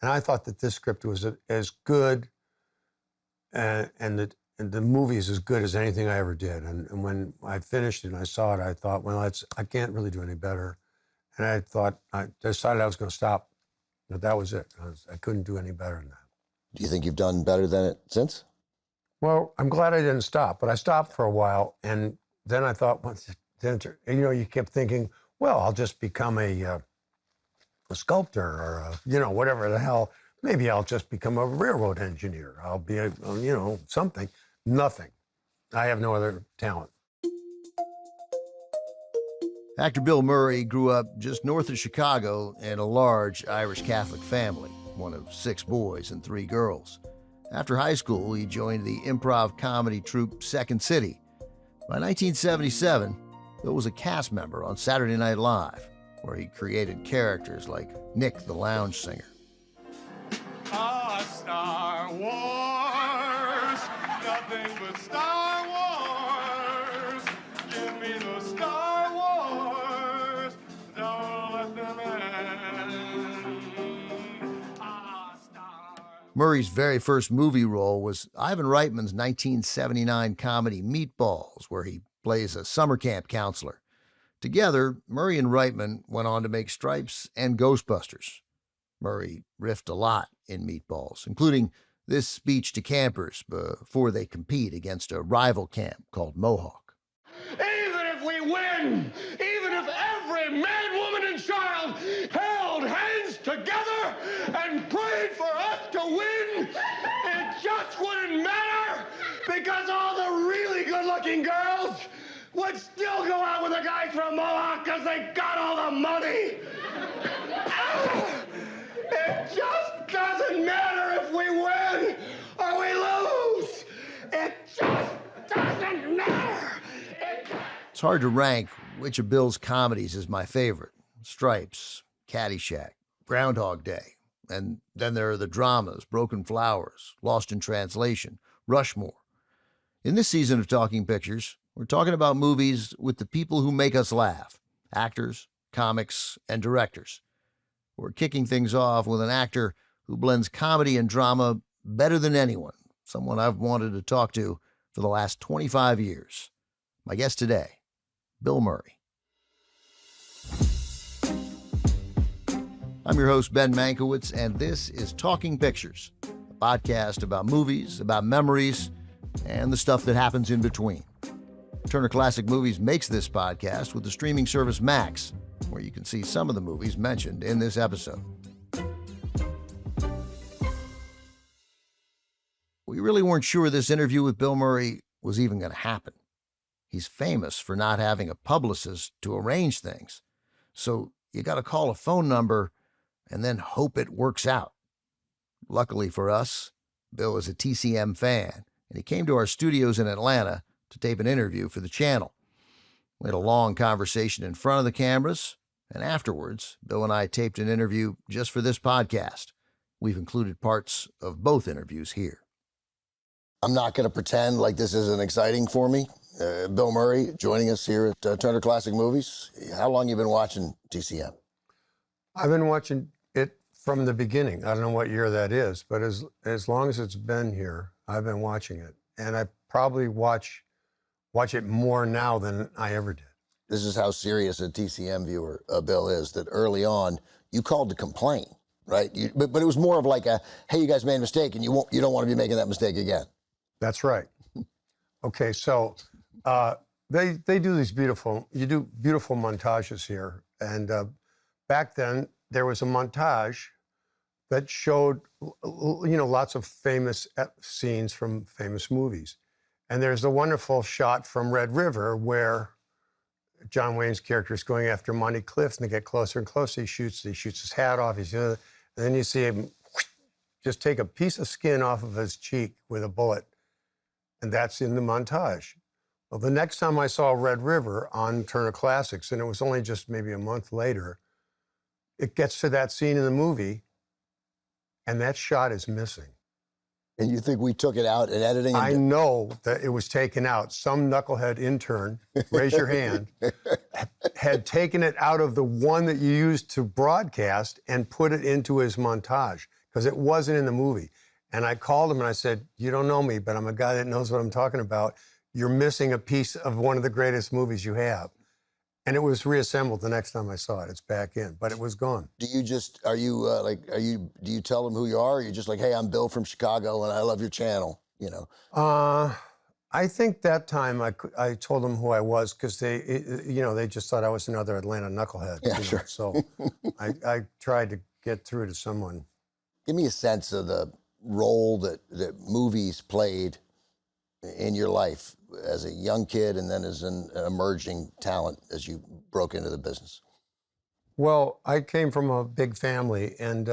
And I thought that this script was as good and the movie is as good as anything I ever did. And when I finished it and I saw it, I thought, well, I can't really do any better. And I decided I was going to stop. But that was it. I couldn't do any better than that. Do you think you've done better than it since? Well, I'm glad I didn't stop, but I stopped for a while. And then I thought, you kept thinking, well, I'll just become a sculptor or, whatever the hell. Maybe I'll just become a railroad engineer. I'll be, something. Nothing. I have no other talent. Actor Bill Murray grew up just north of Chicago in a large Irish Catholic family, one of 6 boys and 3 girls. After high school, he joined the improv comedy troupe Second City. By 1977, Bill was a cast member on Saturday Night Live, where he created characters like Nick the Lounge Singer. Star Wars, nothing but Star Wars. Give me the Star Wars, don't let them end. Murray's very first movie role was Ivan Reitman's 1979 comedy Meatballs, where he plays a summer camp counselor. Together, Murray and Reitman went on to make Stripes and Ghostbusters. Murray riffed a lot in Meatballs, including this speech to campers before they compete against a rival camp called Mohawk. Even if we win, even if every man, woman, and child held hands together and prayed for us to win, it just wouldn't matter because all the really good-looking girls would still go out with the guys from Mohawk because they got all the money. It just doesn't matter if we win or we lose. It just doesn't matter. It's hard to rank which of Bill's comedies is my favorite. Stripes, Caddyshack, Groundhog Day. And then there are the dramas, Broken Flowers, Lost in Translation, Rushmore. In this season of Talking Pictures, we're talking about movies with the people who make us laugh. Actors, comics, and directors. We're kicking things off with an actor who blends comedy and drama better than anyone, someone I've wanted to talk to for the last 25 years. My guest today, Bill Murray. I'm your host, Ben Mankiewicz, and this is Talking Pictures, a podcast about movies, about memories, and the stuff that happens in between. Turner Classic Movies makes this podcast with the streaming service Max, where you can see some of the movies mentioned in this episode. We really weren't sure this interview with Bill Murray was even going to happen. He's famous for not having a publicist to arrange things, so you got to call a phone number and then hope it works out. Luckily for us, Bill is a TCM fan, and he came to our studios in Atlanta to tape an interview for the channel. We had a long conversation in front of the cameras, and afterwards, Bill and I taped an interview just for this podcast. We've included parts of both interviews here. I'm not going to pretend like this isn't exciting for me. Bill Murray joining us here at Turner Classic Movies. How long have you been watching TCM? I've been watching it from the beginning. I don't know what year that is, but as long as it's been here, I've been watching it. And I probably watch it more now than I ever did. This is how serious a TCM viewer Bill is, that early on you called to complain, right? But it was more of like a, hey, you guys made a mistake and you don't want to be making that mistake again. That's right. Okay, so they do these beautiful montages here. And back then there was a montage that showed, lots of famous scenes from famous movies. And there's a wonderful shot from Red River where John Wayne's character is going after Monty Clift, and they get closer and closer. He shoots his hat off. And then you see him just take a piece of skin off of his cheek with a bullet, and that's in the montage. Well, the next time I saw Red River on Turner Classics, and it was only just maybe a month later, it gets to that scene in the movie, and that shot is missing. And you think we took it out in editing? I know that it was taken out. Some knucklehead intern, raise your hand, had taken it out of the one that you used to broadcast and put it into his montage. because it wasn't in the movie. And I called him and I said, you don't know me, but I'm a guy that knows what I'm talking about. You're missing a piece of one of the greatest movies you have. And it was reassembled the next time I saw it. It's back in, but it was gone. Do you just, do you tell them who you are? Or are you just like, hey, I'm Bill from Chicago and I love your channel, you know? I think that time I told them who I was because they just thought I was another Atlanta knucklehead. Yeah, sure. So I tried to get through to someone. Give me a sense of the role that movies played in your life as a young kid and then as an emerging talent as you broke into the business. Well, I came from a big family, and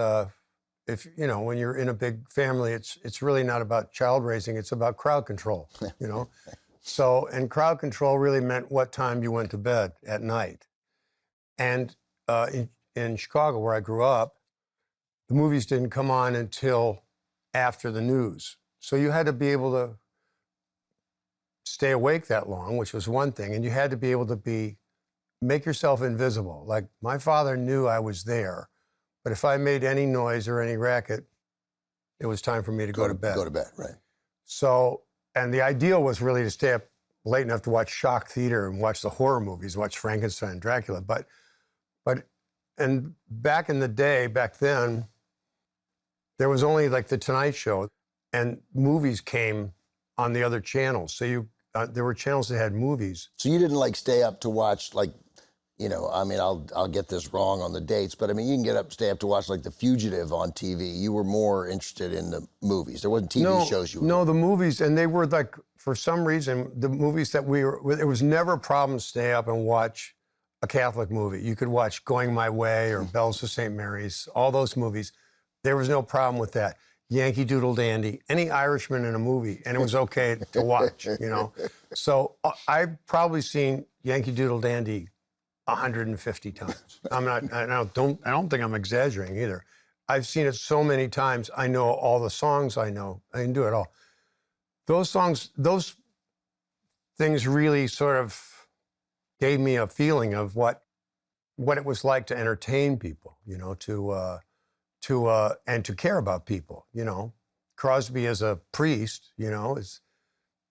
if when you're in a big family, it's really not about child raising; it's about crowd control. So, and crowd control really meant what time you went to bed at night. And in Chicago, where I grew up, the movies didn't come on until after the news. So you had to be able to stay awake that long, which was one thing, and you had to be able to make yourself invisible. Like, my father knew I was there, but if I made any noise or any racket, it was time for me to go to bed. Go to bed, right. So, and the ideal was really to stay up late enough to watch shock theater and watch the horror movies, watch Frankenstein and Dracula. And back in the day, back then, there was only like The Tonight Show, and movies came on the other channels. So there were channels that had movies. So you didn't like stay up to watch I'll get this wrong on the dates, but I mean, you can stay up to watch like The Fugitive on TV. You were more interested in the movies. There wasn't TV shows you were. No, the movies, and they were like, for some reason, the movies that it was never a problem to stay up and watch a Catholic movie. You could watch Going My Way or Bells to St. Mary's, all those movies. There was no problem with that. Yankee Doodle Dandy, any Irishman in a movie, and it was okay to watch, So I've probably seen Yankee Doodle Dandy 150 times. I don't think I'm exaggerating either. I've seen it so many times. I know all the songs. I can do it all. Those songs, those things really sort of gave me a feeling of what it was like to entertain people, and to care about people, Crosby as a priest, is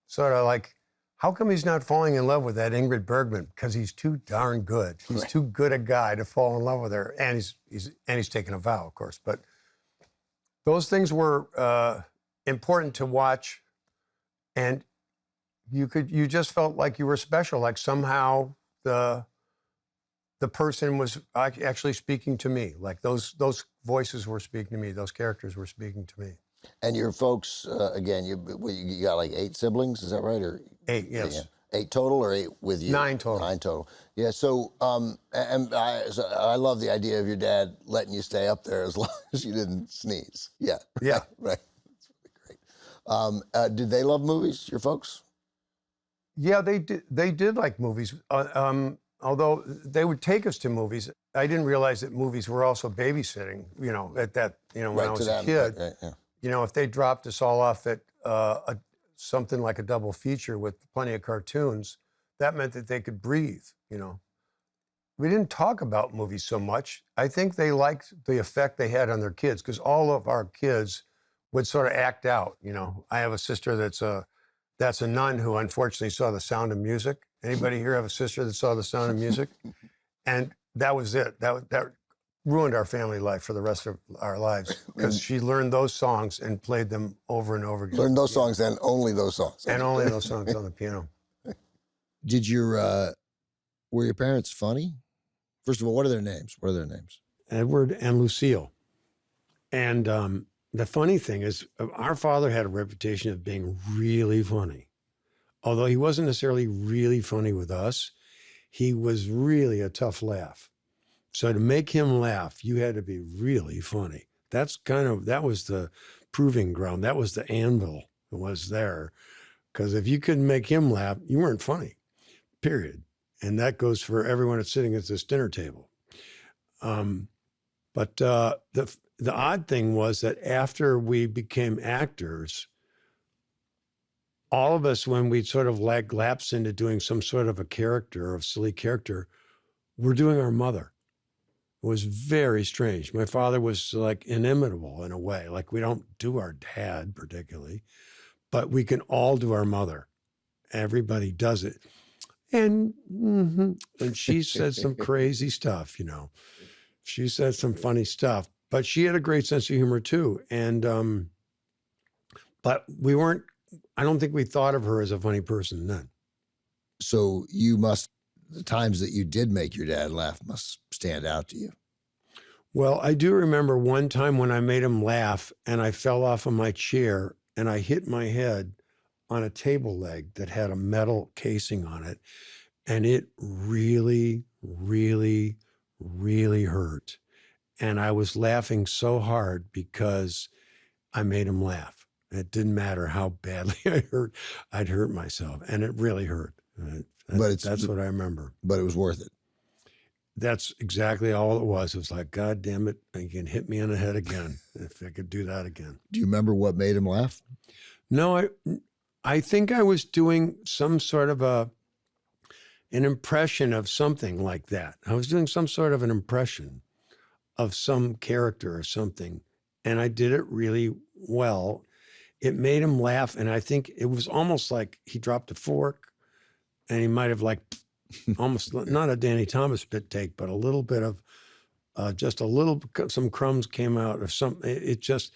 sort of like, how come he's not falling in love with that Ingrid Bergman? Because he's too darn good. He's too good a guy to fall in love with her, and he's taken a vow, of course. But those things were important to watch, and you just felt like you were special, like somehow the person was actually speaking to me, like those voices were speaking to me, those characters were speaking to me. And your folks, again, you got like 8 siblings, is that right? Or 8, yes. Yeah. 8 total or 8 with you? 9 total. 9 total. Yeah, so I love the idea of your dad letting you stay up there as long as you didn't sneeze. Yeah. Yeah. Right. That's really great. Did they love movies, your folks? Yeah, they did. They did like movies. Although they would take us to movies, I didn't realize that movies were also babysitting. At that, when I was a kid. Right, yeah. If they dropped us all off at something like a double feature with plenty of cartoons, that meant that they could breathe. We didn't talk about movies so much. I think they liked the effect they had on their kids, because all of our kids would sort of act out. I have a sister that's a nun who unfortunately saw The Sound of Music. Anybody here have a sister that saw The Sound of Music? And that was it. That ruined our family life for the rest of our lives, because she learned those songs and played them over and over again. Learned those songs and only those songs. And only those songs on the piano. Were your parents funny? First of all, what are their names? Edward and Lucille. And the funny thing is, our father had a reputation of being really funny. Although he wasn't necessarily really funny with us, he was really a tough laugh. So to make him laugh, you had to be really funny. That was the proving ground. That was the anvil that was there. Because if you couldn't make him laugh, you weren't funny, period. And that goes for everyone that's sitting at this dinner table. But the odd thing was that after we became actors, all of us, when we sort of lapse into doing some sort of a character, or a silly character, we're doing our mother. was very strange. My father was like inimitable in a way. Like we don't do our dad particularly, but we can all do our mother. Everybody does it. And she said some crazy stuff, you know. She said some funny stuff, but she had a great sense of humor too. And but we weren't, I don't think we thought of her as a funny person then. So the times that you did make your dad laugh must stand out to you. Well, I do remember one time when I made him laugh and I fell off of my chair and I hit my head on a table leg that had a metal casing on it. And it really, really, really hurt. And I was laughing so hard because I made him laugh. It didn't matter how badly I'd hurt myself. And it really hurt. That's what I remember. But it was worth it. That's exactly all it was. It was like, God damn it, you can hit me on the head again if I could do that again. Do you remember what made him laugh? No, I think I was doing some sort of an impression of something like that. I was doing some sort of an impression of some character or something, and I did it really well. It made him laugh, and I think it was almost like he dropped a fork, and he might have like almost not a Danny Thomas spit take, but a little bit of some crumbs came out of something. It just,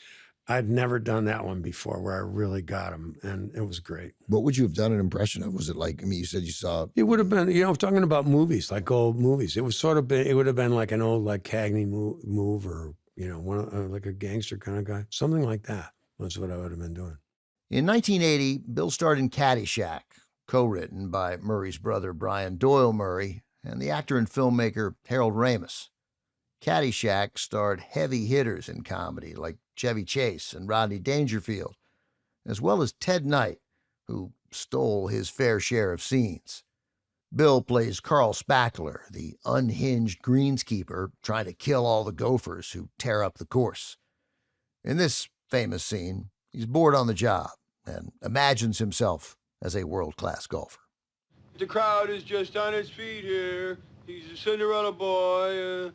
I'd never done that one before where I really got him, and it was great. What would you have done an impression of? Was it like, I mean, you said you saw... It would have been, you know, talking about movies, like old movies. It was sort of been, it would have been like an old like Cagney move or, you know, like a gangster kind of guy. Something like that was what I would have been doing. In 1980, Bill starred in Caddyshack, co-written by Murray's brother Brian Doyle Murray and the actor and filmmaker Harold Ramis. Caddyshack starred heavy hitters in comedy like Chevy Chase and Rodney Dangerfield, as well as Ted Knight, who stole his fair share of scenes. Bill plays Carl Spackler, the unhinged greenskeeper trying to kill all the gophers who tear up the course. In this famous scene, he's bored on the job and imagines himself as a world-class golfer. The crowd is just on its feet here. He's a Cinderella boy.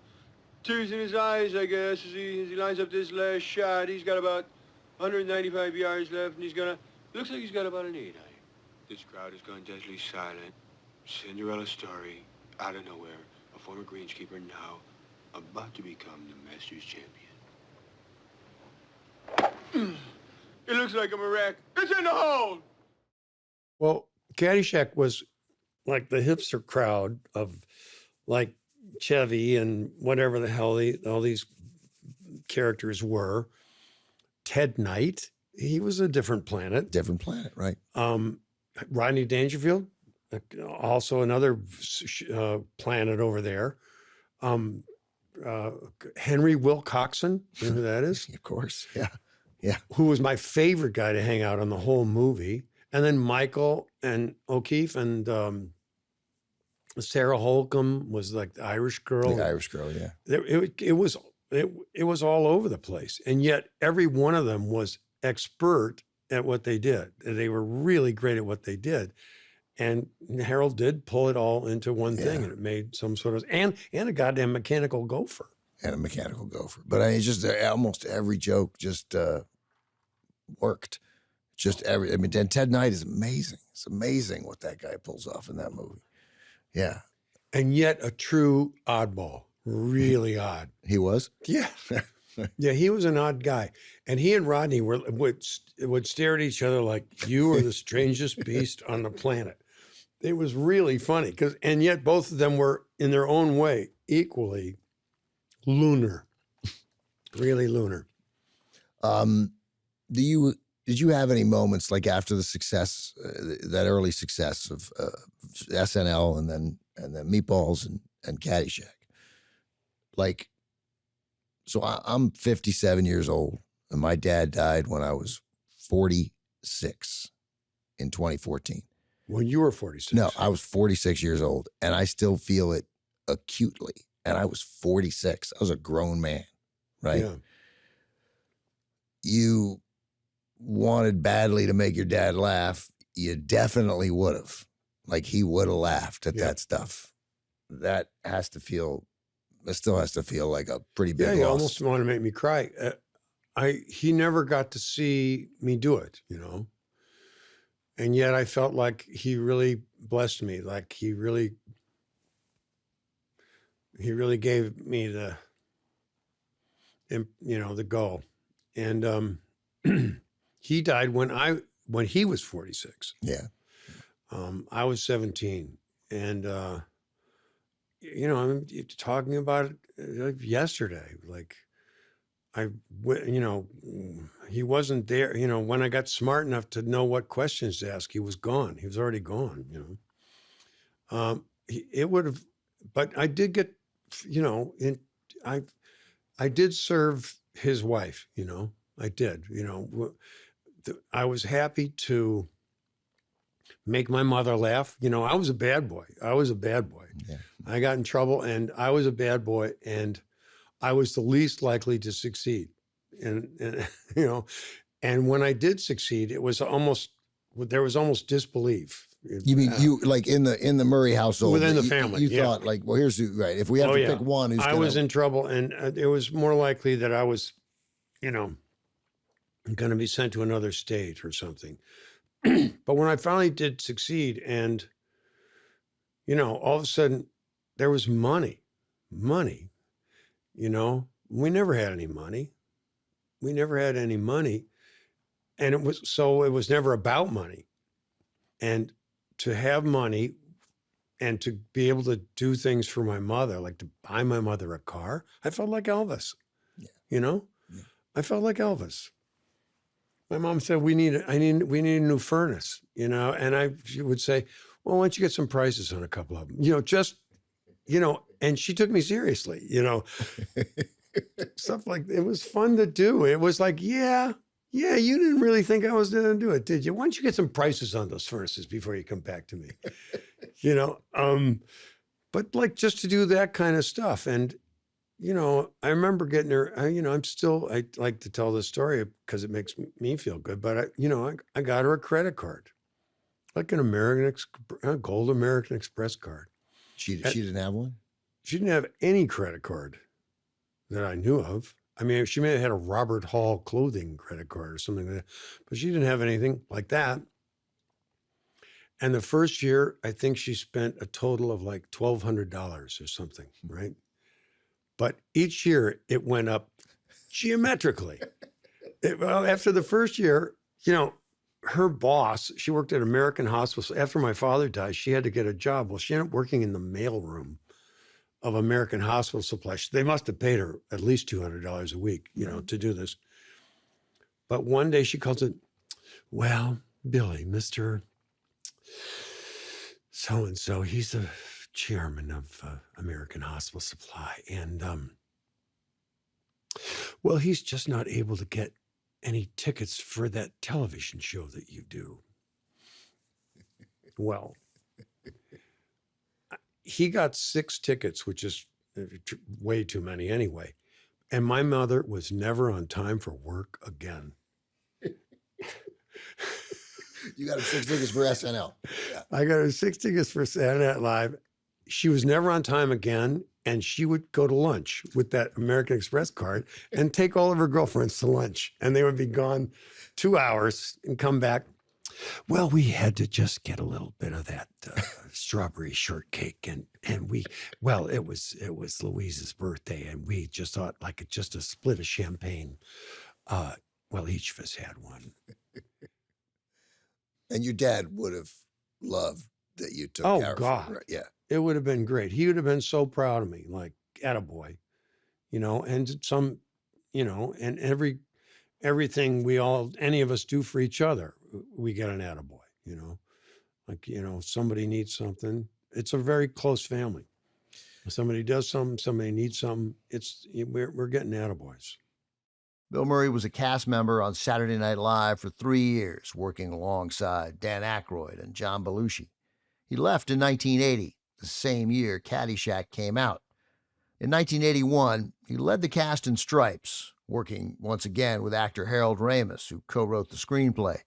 Tears in his eyes, I guess, as he lines up this last shot. He's got about 195 yards left, and looks like he's got about an 8 iron. This crowd has gone deathly silent. Cinderella story, out of nowhere. A former greenskeeper now about to become the Masters champion. It looks like I'm a wreck. It's in the hole! Well, Caddyshack was like the hipster crowd of like Chevy and whatever the hell all these characters were. Ted Knight, he was a different planet. Different planet, right? Rodney Dangerfield, also another planet over there. Henry Wilcoxon, you know who that is? Of course, yeah. Yeah. Who was my favorite guy to hang out on the whole movie. And then Michael and O'Keefe and Sarah Holcomb was like the Irish girl. The Irish girl, yeah. It was all over the place. And yet every one of them was expert at what they did. They were really great at what they did. And Harold did pull it all into one thing, and it made some sort of, and a goddamn mechanical gopher. And a mechanical gopher. But I mean, it's just almost every joke just worked. And Ted Knight is amazing. It's amazing what that guy pulls off in that movie. Yeah. And yet a true oddball, really odd. He was? Yeah. Yeah, he was an odd guy. And he and Rodney would stare at each other like, you are the strangest beast on the planet. It was really funny and yet both of them were in their own way equally lunar, really lunar. Did you have any moments like after the success, that early success of SNL and then Meatballs and Caddyshack? Like, so I'm 57 years old, and my dad died when I was 46 in 2014. When you were 46? No, I was 46 years old, and I still feel it acutely. And I was 46. I was a grown man, right? Yeah. You wanted badly to make your dad laugh. You definitely would have. Like, he would have laughed at that stuff. That has to feel It still has to feel like a pretty big Yeah, loss. you almost want to make me cry. He never got to see me do it, and yet I felt like he really blessed me. Like he really gave me the go. And he died when he was 46. Yeah. I was 17, and I'm talking about it like yesterday. Like he wasn't there. When I got smart enough to know what questions to ask, he was gone. He was already gone. It would have, but I did get, I did serve his wife. I did. I was happy to make my mother laugh. I was a bad boy. Yeah. I got in trouble, and I was a bad boy, and I was the least likely to succeed. And and when I did succeed, there was almost disbelief. You mean you like in the Murray household Within the you- family, You yeah. thought like, well, here's who, right. If we have to pick one, who's I was in trouble, and it was more likely that I was, going to be sent to another state or something. But when I finally did succeed, and all of a sudden there was money. We never had any money. And it was never about money. And to have money and to be able to do things for my mother, like to buy my mother a car, I felt like Elvis. Yeah. Yeah. I felt like Elvis. My mom said, we need a new furnace, and she would say, well, why don't you get some prices on a couple of them, and she took me seriously, stuff like, it was fun to do. It was like, yeah, you didn't really think I was going to do it, did you? Why don't you get some prices on those furnaces before you come back to me? But like just to do that kind of stuff. And, I remember getting her, I like to tell this story because it makes me feel good, but I got her a credit card, like a gold American Express card. She didn't have one? She didn't have any credit card that I knew of. I mean, she may have had a Robert Hall clothing credit card or something like that, but she didn't have anything like that. And the first year, I think she spent a total of like $1,200 or something, right? But each year it went up geometrically. After the first year, her boss, she worked at American Hospital. After my father died, she had to get a job. Well, she ended up working in the mailroom of American Hospital Supply. They must have paid her at least $200 a week, to do this. But one day she calls it, well, Billy, Mr. So-and-so, he's the chairman of American Hospital Supply. And, well, he's just not able to get any tickets for that television show that you do. Well, he got 6 tickets, which is way too many anyway. And my mother was never on time for work again. You got her 6 tickets for SNL. Yeah. I got her 6 tickets for Saturday Night Live. She was never on time again. And she would go to lunch with that American Express card and take all of her girlfriends to lunch. And they would be gone 2 hours and come back. Well, we had to just get a little bit of that strawberry shortcake. And it was Louise's birthday. And we just thought like just a split of champagne. Each of us had one. And your dad would have loved that you took care of God. her. Yeah. It would have been great. He would have been so proud of me, like, attaboy, and some, and everything any of us do for each other, we get an attaboy, like, if somebody needs something, it's a very close family. If somebody does something, somebody needs something, we're getting attaboys. Bill Murray was a cast member on Saturday Night Live for 3 years, working alongside Dan Aykroyd and John Belushi. He left in 1980, the same year Caddyshack came out. In 1981, he led the cast in Stripes, working once again with actor Harold Ramis, who co-wrote the screenplay.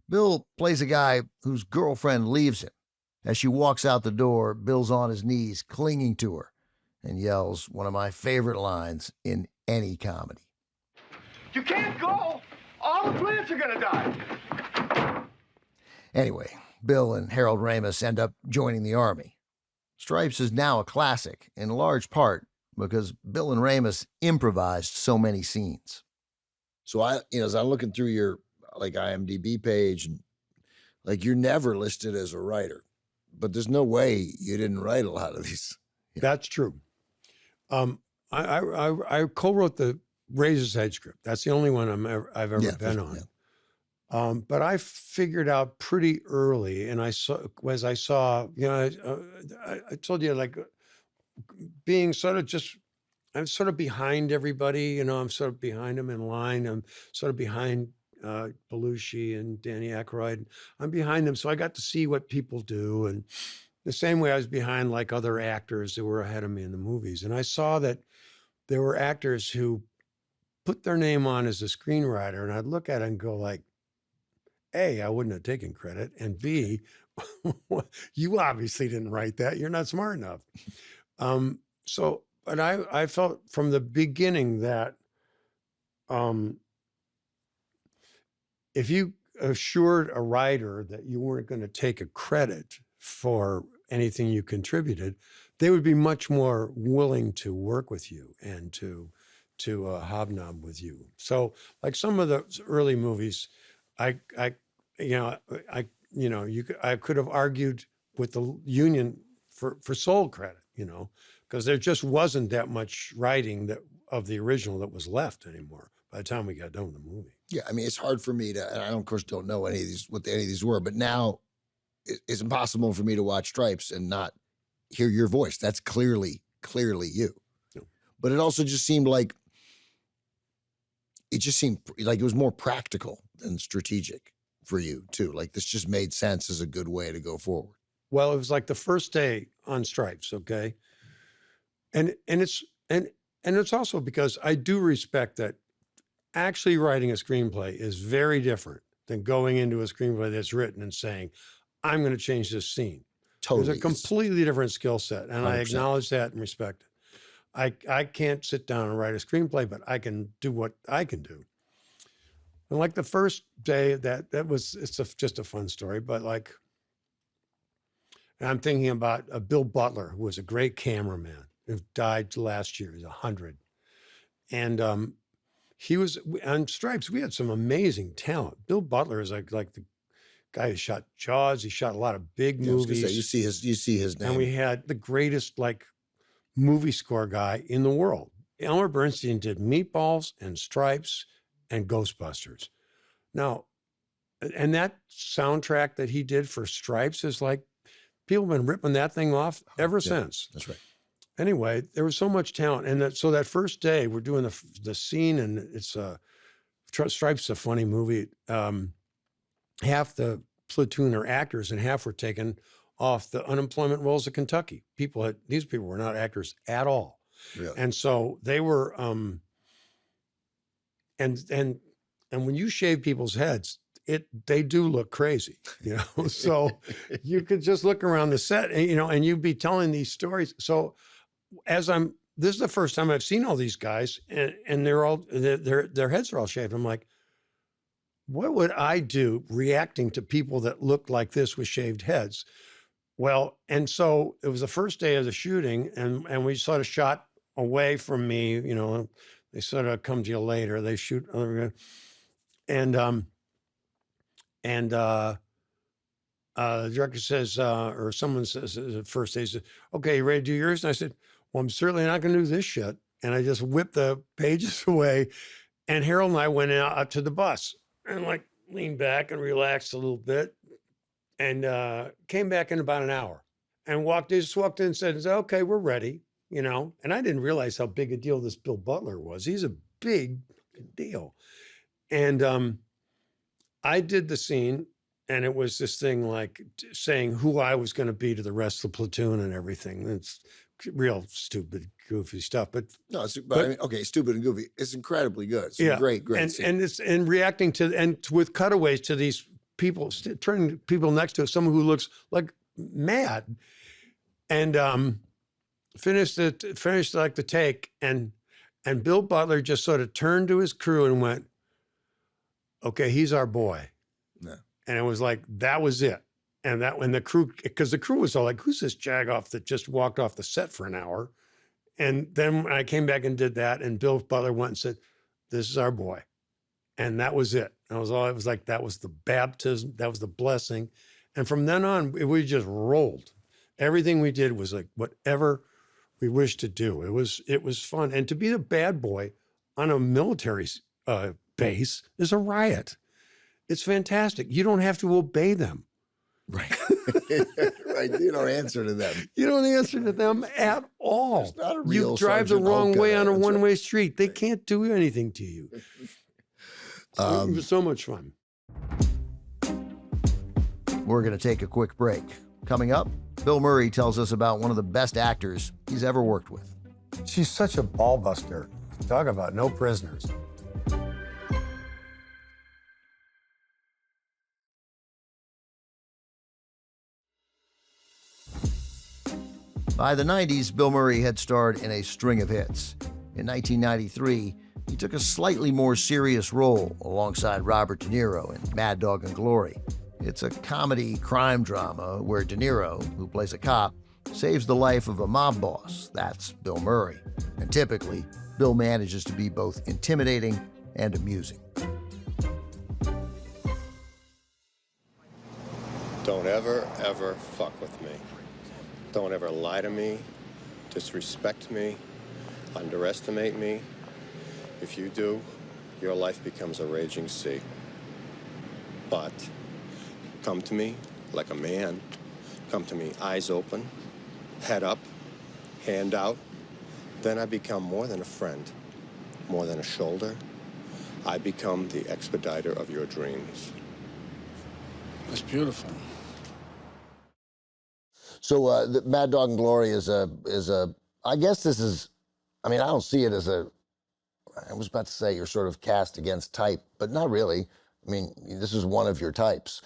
Bill plays a guy whose girlfriend leaves him. As she walks out the door, Bill's on his knees, clinging to her, and yells one of my favorite lines in any comedy. You can't go. All the plants are gonna die. Anyway, Bill and Harold Ramis end up joining the Army. Stripes is now a classic, in large part because Bill and Ramis improvised so many scenes. So as I'm looking through your IMDb page, and you're never listed as a writer, but there's no way you didn't write a lot of these. That's true. I co-wrote the Razor's Edge script. That's the only one I've ever been on. Yeah. But I figured out pretty early, and I saw, I told you, being I'm sort of behind everybody, I'm sort of behind them in line. I'm sort of behind Belushi and Danny Aykroyd. I'm behind them, so I got to see what people do, and the same way I was behind other actors that were ahead of me in the movies. And I saw that there were actors who put their name on as a screenwriter, and I'd look at it and go A, I wouldn't have taken credit, and B, you obviously didn't write that. You're not smart enough. But I felt from the beginning that if you assured a writer that you weren't going to take a credit for anything you contributed, they would be much more willing to work with you and to hobnob with you. So some of the early movies, I could have argued with the union for sole credit, because there just wasn't that much writing of the original that was left anymore by the time we got done with the movie. Yeah, I mean, it's hard for me to, and I of course don't know what any of these were, but now it's impossible for me to watch Stripes and not hear your voice. That's clearly you. Yeah. But it also just seemed like it was more practical than strategic for you too. This just made sense as a good way to go forward. Well, it was the first day on Stripes, okay? And it's also because I do respect that actually writing a screenplay is very different than going into a screenplay that's written and saying, I'm going to change this scene. Totally. There's a completely different skill set, and 100%. I acknowledge that and respect it. I can't sit down and write a screenplay, but I can do what I can do. And the first day, it's just a fun story, but and I'm thinking about Bill Butler, who was a great cameraman, who died last year. He's 100. And he was on Stripes. We had some amazing talent. Bill Butler is like the guy who shot Jaws. He shot a lot of big movies. You see his name. And we had the greatest movie score guy in the world. Elmer Bernstein did Meatballs and Stripes and Ghostbusters. Now, and that soundtrack that he did for Stripes is people have been ripping that thing off ever since. That's right. Anyway, there was so much talent. And so that first day we're doing the scene, and it's Stripes is a funny movie. Half the platoon are actors and half were taken off the unemployment rolls of Kentucky. These people were not actors at all. Really? And so they were, and when you shave people's heads, they do look crazy, so you could just look around the set and you'd be telling these stories. So this is the first time I've seen all these guys and their heads are all shaved. I'm like, what would I do reacting to people that looked like this with shaved heads? Well, and so it was the first day of the shooting, and we sort of shot away from me, they sort of come to you later. They shoot, and the director says, or someone says, the first day, says, okay, you ready to do yours? And I said, well, I'm certainly not going to do this shit. And I just whipped the pages away, and Harold and I went out to the bus and leaned back and relaxed a little bit, and came back in about an hour and just walked in and said, okay, we're ready, and I didn't realize how big a deal this Bill Butler was. He's a big deal. And I did the scene, and it was this thing saying who I was going to be to the rest of the platoon and everything. It's real stupid, goofy stuff. But no, stupid and goofy. It's incredibly good. It's a great scene. And reacting to with cutaways to these people, turning people next to someone who looks like mad. And finished like the take, and Bill Butler just sort of turned to his crew and went, "Okay, he's our boy." Yeah. And it was like, that was it. And when the crew, because the crew was all like, "Who's this jagoff that just walked off the set for an hour?" And then when I came back and did that, and Bill Butler went and said, "This is our boy." And that was it. And it was like, that was the baptism, that was the blessing. And from then on, we just rolled. Everything we did was like whatever we wished to do. It was fun. And to be the bad boy on a military base is a riot. It's fantastic. You don't have to obey them. Right. Right. You don't answer to them. You don't answer to them at all. It's not a real You drive the Sergeant wrong Hoka way on a answer. one-way street. They can't do anything to you. It was so much fun. We're going to take a quick break. Coming up, Bill Murray tells us about one of the best actors he's ever worked with. She's such a ball buster. Talk about no prisoners. By the 90s, Bill Murray had starred in a string of hits. In 1993, he took a slightly more serious role alongside Robert De Niro in Mad Dog and Glory. It's a comedy crime drama where De Niro, who plays a cop, saves the life of a mob boss. That's Bill Murray. And typically, Bill manages to be both intimidating and amusing. Don't ever, ever fuck with me. Don't ever lie to me, disrespect me, underestimate me. If you do, your life becomes a raging sea. But come to me like a man. Come to me eyes open, head up, hand out. Then I become more than a friend, more than a shoulder. I become the expediter of your dreams. That's beautiful. So the Mad Dog and Glory is a. I guess this is. I mean, I don't see it as a. I was about to say you're sort of cast against type, but not really. I mean, this is one of your types.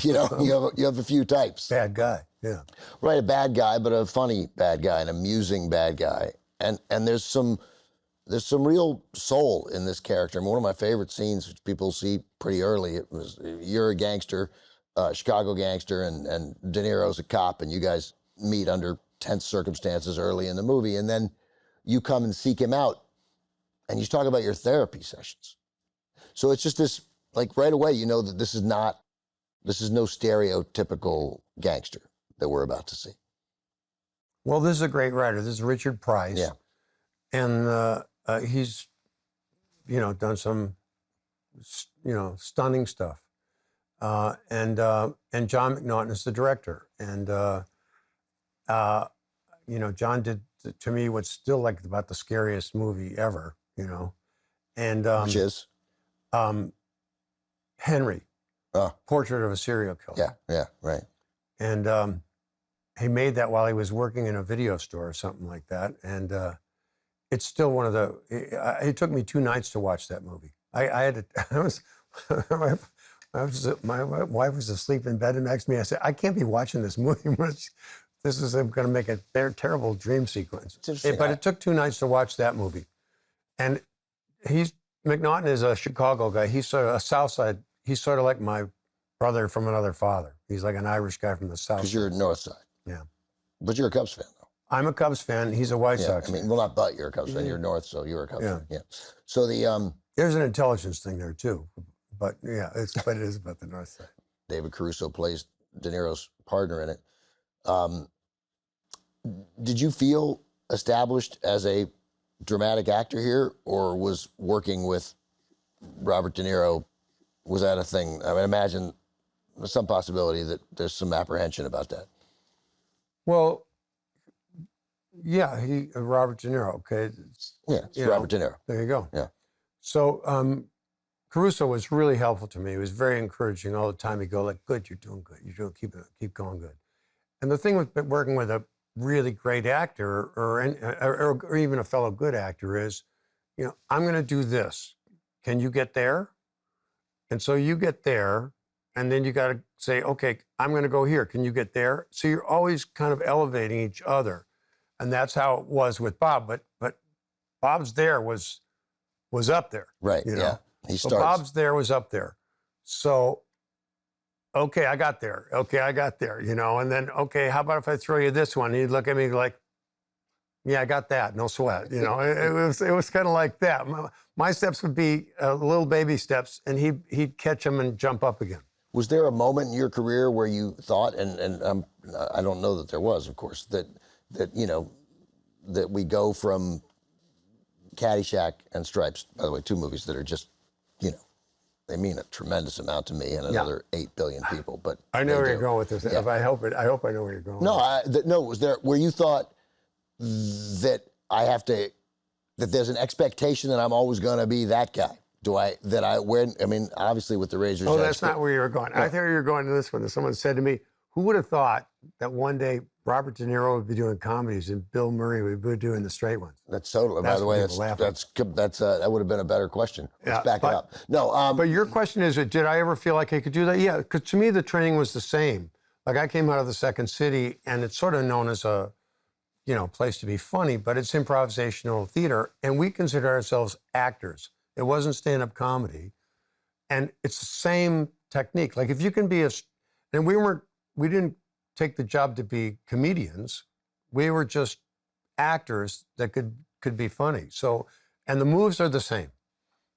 You know, you have a few types. Bad guy, yeah. Right, a bad guy, but a funny bad guy, an amusing bad guy, and there's some real soul in this character. I mean, one of my favorite scenes, which people see pretty early, it was you're a gangster. Chicago gangster, and De Niro's a cop, and you guys meet under tense circumstances early in the movie, and then you come and seek him out, and you talk about your therapy sessions. So it's just this, like right away, you know that this is no stereotypical gangster that we're about to see. Well, this is a great writer. This is Richard Price. Yeah. And he's, done some, stunning stuff. And John McNaughton is the director. And, John did to me what's still like about the scariest movie ever, And Which is? Henry, Portrait of a Serial Killer. Yeah, right. And he made that while he was working in a video store or something like that. And it's still one of the, it took me 2 nights to watch that movie. My wife was asleep in bed next to me. I said, I can't be watching this movie. This is going to make a terrible dream sequence. But it took 2 nights to watch that movie. And McNaughton is a Chicago guy. He's sort of a South Side. He's sort of like my brother from another father. He's like an Irish guy from the South. Because you're North Side. Yeah. But you're a Cubs fan, though. I'm a Cubs fan. He's a White Sox fan. Well, not but you're a Cubs fan. You're North, so you're a Cubs fan. Yeah. So there's an intelligence thing there too. But yeah, it is about the North Side. David Caruso plays De Niro's partner in it. Did you feel established as a dramatic actor here, or was working with Robert De Niro, was that a thing? I mean, imagine there's some possibility that there's some apprehension about that. Well, yeah, Robert De Niro, okay? It's Robert De Niro. There you go. Yeah. So Caruso was really helpful to me. He was very encouraging all the time. He'd go like, good, you're doing good. Keep going good. And the thing with working with a really great actor or even a fellow good actor is, I'm going to do this. Can you get there? And so you get there, and then you got to say, okay, I'm going to go here. Can you get there? So you're always kind of elevating each other. And that's how it was with Bob. But Bob's there was up there. Right. You know? Yeah. He So starts. Bob's there was up there. So, okay, I got there. Okay, I got there, you know. And then, okay, how about if I throw you this one? And he'd look at me like, yeah, I got that. No sweat. You know, it was kind of like that. My steps would be little baby steps, and he'd catch them and jump up again. Was there a moment in your career where you thought, and I don't know that there was, of course, that you know, that we go from Caddyshack and Stripes, by the way, 2 movies that are just, you know, they mean a tremendous amount to me and another 8 billion people. But I know they where you're do. going with this. Yeah. I hope I know where you're going. No, no. Was there where you thought that that there's an expectation that I'm always going to be that guy? I mean, obviously with the Razor's Oh, Edge, that's not where you're going. I thought you were going to this one. Someone said to me, who would have thought that one day Robert De Niro would be doing comedies and Bill Murray would be doing the straight ones? That's totally. By That's the what way, people laugh at. that would have been a better question. Let's Yeah, back it but- up. No, But your question is, did I ever feel like I could do that? Yeah, because to me, the training was the same. Like I came out of the Second City, and it's sort of known as a, you know, place to be funny, but it's improvisational theater, and we consider ourselves actors. It wasn't stand-up comedy, and it's the same technique. Like if you can be and we didn't take the job to be comedians. We were just actors that could be funny. So, and the moves are the same.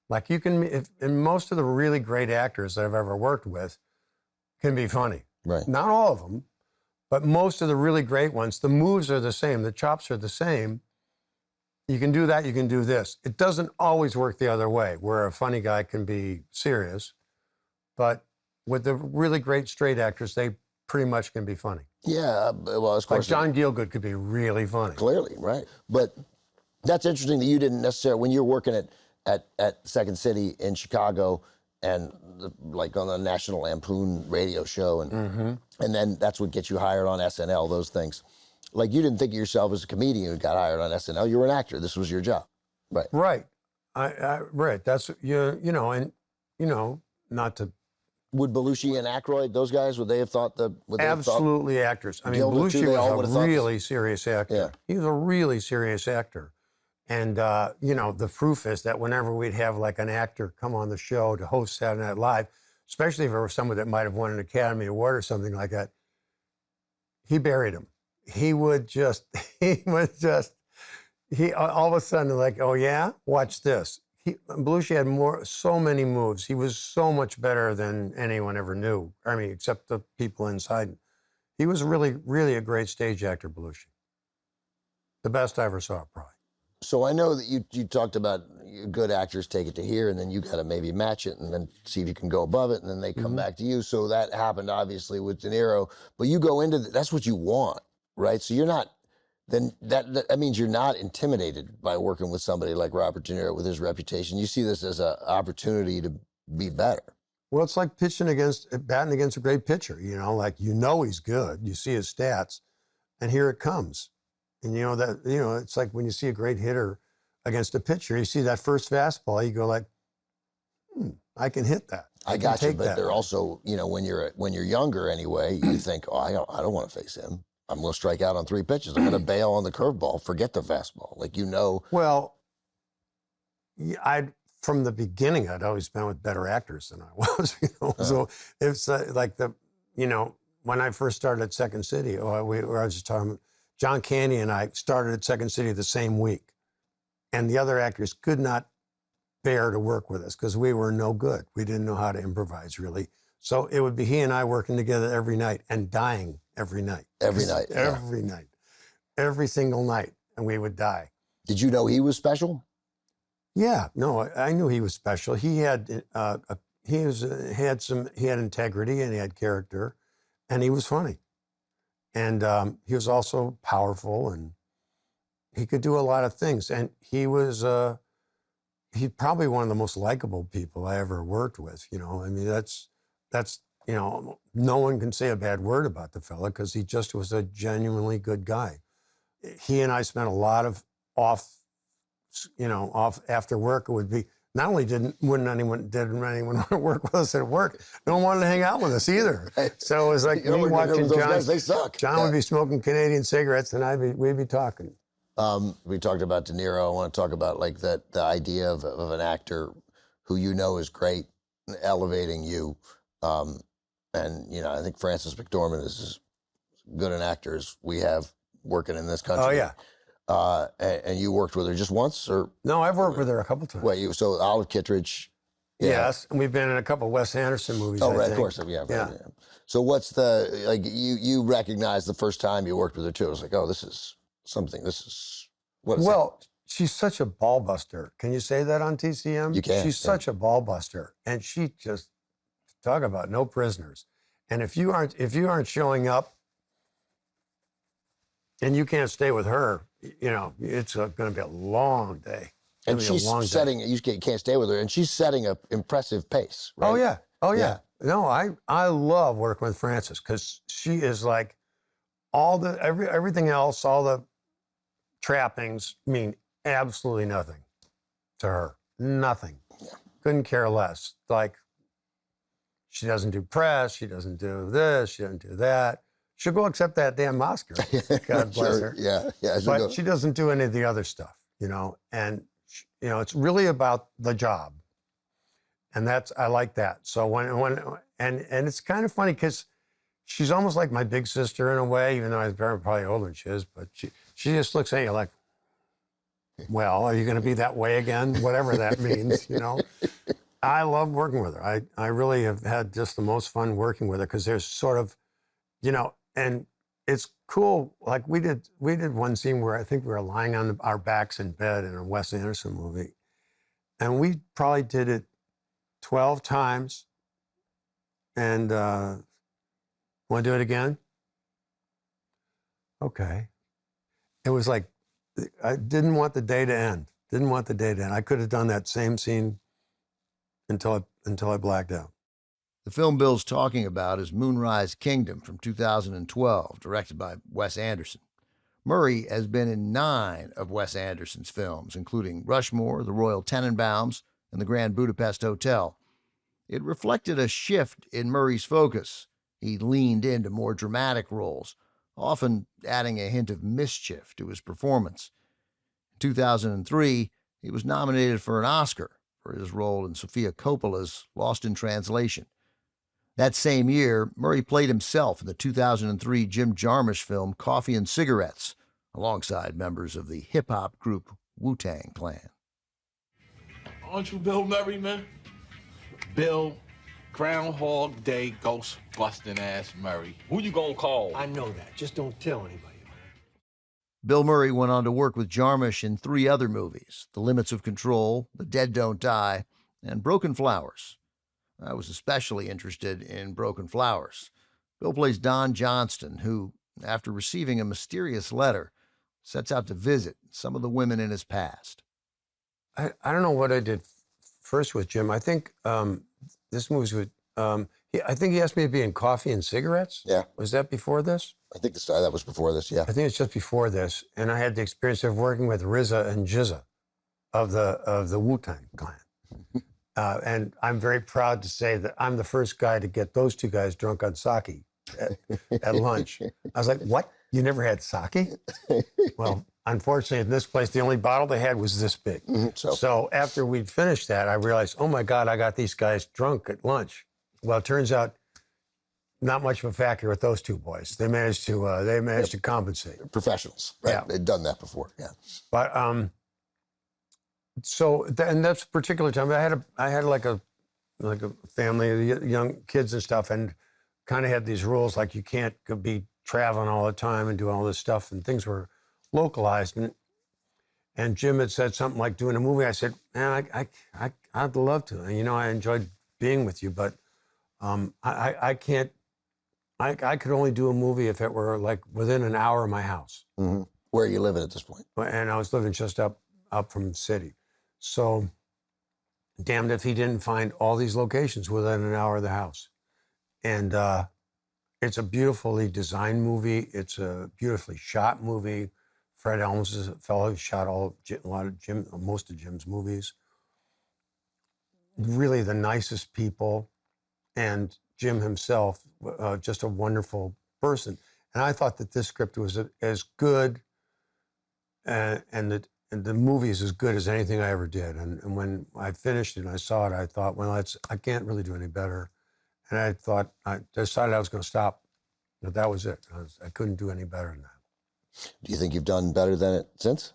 Like you can, and most of the really great actors that I've ever worked with can be funny. right. Not all of them, but most of the really great ones, the moves are the same, the chops are the same. You can do that, you can do this. It doesn't always work the other way, where a funny guy can be serious, but with the really great straight actors, they pretty much can be funny. Yeah. Well, of Like course. John Gielgud could be really funny. Clearly, right. But that's interesting that you didn't necessarily, when you're working at Second City in Chicago and like on the National Lampoon radio show, and then that's what gets you hired on SNL, those things. Like you didn't think of yourself as a comedian who got hired on SNL. You were an actor. This was your job. Right. Right. Right. That's, you know, and, you know, not to Would Belushi and Aykroyd, those guys, would they have thought that? absolutely actors. I mean, Gilbert, too, they all Belushi would've was thought a this? really serious actor. Yeah. He was a really serious actor. And, you know, the proof is that whenever we'd have like an actor come on the show to host Saturday Night Live, especially if it was someone that might have won an Academy Award or something like that, he buried him. He would just, all of a sudden like, oh yeah, watch this. Belushi had so many moves. He was so much better than anyone ever knew. I mean, except the people inside. He was really, really a great stage actor, Belushi. The best I ever saw, probably. So I know that you talked about good actors take it to here, and then you got to maybe match it and then see if you can go above it, and then they come back to you. So that happened obviously with De Niro, but you go into that's what you want, right? So you're not, then that means you're not intimidated by working with somebody like Robert De Niro with his reputation. You see this as an opportunity to be better. Well, it's like batting against a great pitcher, you know, like, you know, he's good. You see his stats, and here it comes. And it's like when you see a great hitter against a pitcher, you see that first fastball, you go like, I can hit that. I got you, but they're also, you know, when you're younger anyway, you think, oh, I don't want to face him. I'm going to strike out on 3 pitches. I'm going to bail on the curveball. Forget the fastball. Like, you know. Well, from the beginning, I'd always been with better actors than I was. You know? So it's like when I first started at Second City, I was just talking about John Candy and I started at Second City the same week, and the other actors could not bear to work with us because we were no good. We didn't know how to improvise really. So it would be he and I working together every night and dying every night. Every night. Every night. Every single night. And we would die. Did you know he was special? Yeah. No, I knew he was special. He had he had integrity and he had character, and he was funny. And he was also powerful, and he could do a lot of things. And he was he's probably one of the most likable people I ever worked with. You know, I mean, that's you know, no one can say a bad word about the fella because he just was a genuinely good guy. He and I spent a lot of off after work. It would be not only didn't anyone want to work with us at work, no one wanted to hang out with us either. So it was like me watching those John. guys, they suck. John would be smoking Canadian cigarettes, and we'd be talking. We talked about De Niro. I want to talk about like the idea of an actor who you know is great, elevating you. And you know, I think Frances McDormand is as good an actor as we have working in this country. Oh yeah. And you worked with her just once, or No, I've worked with her a couple times. wait? So Olive Kittredge. Yeah. Yes, and we've been in a couple Wes Anderson movies. Oh, I right, think. of course. Yeah, right, Yeah. yeah. So what's the like? You recognized the first time you worked with her too. It was like, oh, this is something. This is what is Well, she's such a ball buster. Can you say that on TCM? You can, She's yeah. such a ball buster, and she just talk about no prisoners. And if you aren't showing up, and you can't stay with her, you know, it's going to be a long day. And It's gonna be a she's long day. setting. You can't stay with her, and she's setting an impressive pace. Right? Oh yeah. Oh yeah. Yeah. No, I love working with Frances because she is like everything else, all the trappings mean absolutely nothing to her. Nothing. Yeah. Couldn't care less. Like she doesn't do press, she doesn't do this, she doesn't do that. She'll go accept that damn Oscar. God bless Sure, her. Yeah, yeah. But she doesn't do any of the other stuff, you know. And you know, it's really about the job, and I like that. So and it's kind of funny because she's almost like my big sister in a way, even though I'm probably older than she is. But she just looks at you like, well, are you going to be that way again? Whatever that means, you know. I love working with her. I really have had just the most fun working with her because there's sort of, you know, and it's cool. Like we did one scene where I think we were lying on our backs in bed in a Wes Anderson movie, and we probably did it 12 times. And want to do it again? Okay. It was like I didn't want the day to end. Didn't want the day to end. I could have done that same scene until I blacked out. The film Bill's talking about is Moonrise Kingdom from 2012, directed by Wes Anderson. Murray has been in 9 of Wes Anderson's films, including Rushmore, The Royal Tenenbaums, and The Grand Budapest Hotel. It reflected a shift in Murray's focus. He leaned into more dramatic roles, often adding a hint of mischief to his performance. In 2003, he was nominated for an Oscar for his role in Sofia Coppola's Lost in Translation. That same year, Murray played himself in the 2003 Jim Jarmusch film Coffee and Cigarettes, alongside members of the hip-hop group Wu-Tang Clan. Aren't you Bill Murray, man? Bill, Groundhog Day, ghost busting ass Murray. Who you gonna call? I know that. Just don't tell anybody. Bill Murray went on to work with Jarmusch in 3 other movies, The Limits of Control, The Dead Don't Die, and Broken Flowers. I was especially interested in Broken Flowers. Bill plays Don Johnston, who, after receiving a mysterious letter, sets out to visit some of the women in his past. I don't know what I did first with Jim. I think this movie was. I think he asked me to be in Coffee and Cigarettes. Yeah. Was that before this? I think that was before this. Yeah. I think it's just before this, and I had the experience of working with RZA and GZA of the Wu-Tang Clan. And I'm very proud to say that I'm the first guy to get those 2 guys drunk on sake at lunch. I was like, what? You never had sake? Well, unfortunately, in this place, the only bottle they had was this big. So after we'd finished that, I realized, oh my God, I got these guys drunk at lunch. Well, it turns out not much of a factor with those 2 boys. They managed to compensate. Professionals, right? Yeah. They'd done that before. Yeah. But and that's a particular time. I had like a family, young kids and stuff, and kind of had these rules like you can't be traveling all the time and doing all this stuff, and things were localized. And Jim had said something like doing a movie. I said, man, I'd love to. And, you know, I enjoyed being with you, but I can't. I could only do a movie if it were like within an hour of my house. Mm-hmm. Where are you living at this point? And I was living just up from the city. So damned if he didn't find all these locations within an hour of the house. And it's a beautifully designed movie. It's a beautifully shot movie. Fred Helms is a fellow who shot most of Jim's movies. Really the nicest people. And Jim himself, just a wonderful person. And I thought that this script was as good and the movie is as good as anything I ever did. And when I finished it and I saw it, I thought, well, I can't really do any better. And I decided I was going to stop. But that was it. I couldn't do any better than that. Do you think you've done better than it since?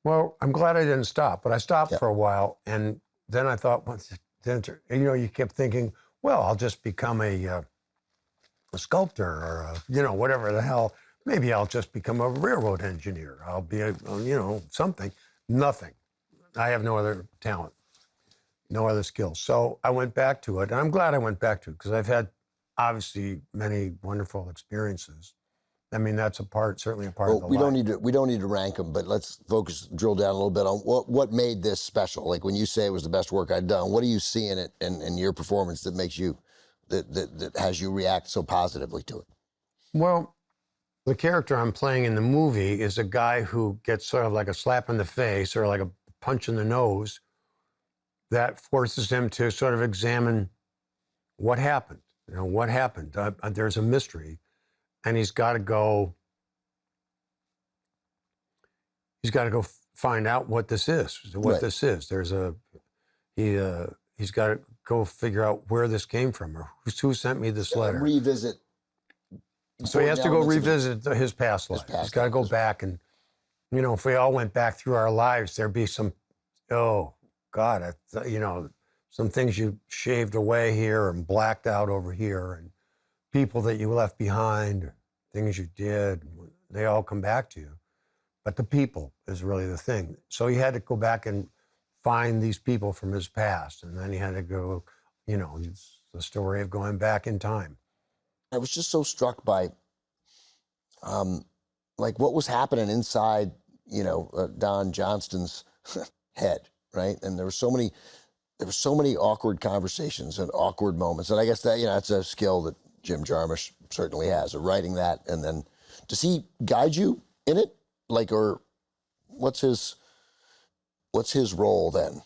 Well, I'm glad I didn't stop, but I stopped for a while, and then I thought, you kept thinking, well, I'll just become a sculptor or whatever the hell. Maybe I'll just become a railroad engineer. I'll be something. Nothing. I have no other talent, no other skills. So I went back to it, and I'm glad I went back to it because I've had obviously many wonderful experiences. I mean, that's certainly a part of the we life. don't need to rank them, but let's drill down a little bit on what made this special. Like when you say it was the best work I'd done, what do you see in it in your performance that makes you that has you react so positively to it? Well, the character I'm playing in the movie is a guy who gets sort of like a slap in the face or like a punch in the nose that forces him to sort of examine what happened. What happened? There's a mystery. And he's got to go find out what this is. This is. He's got to go figure out where this came from or who sent me this letter. Revisit. So he has to go revisit his past life. He's got to go back and, if we all went back through our lives, there'd be some, oh God, some things you shaved away here and blacked out over here and people that you left behind, things you did, they all come back to you. But the people is really the thing. So he had to go back and find these people from his past. And then he had to go, it's the story of going back in time. I was just so struck by, like what was happening inside, Don Johnston's head, right? And there were so many awkward conversations and awkward moments. And I guess that, that's a skill that Jim Jarmusch certainly has, of writing that. And then does he guide you in it? Like, or what's his role then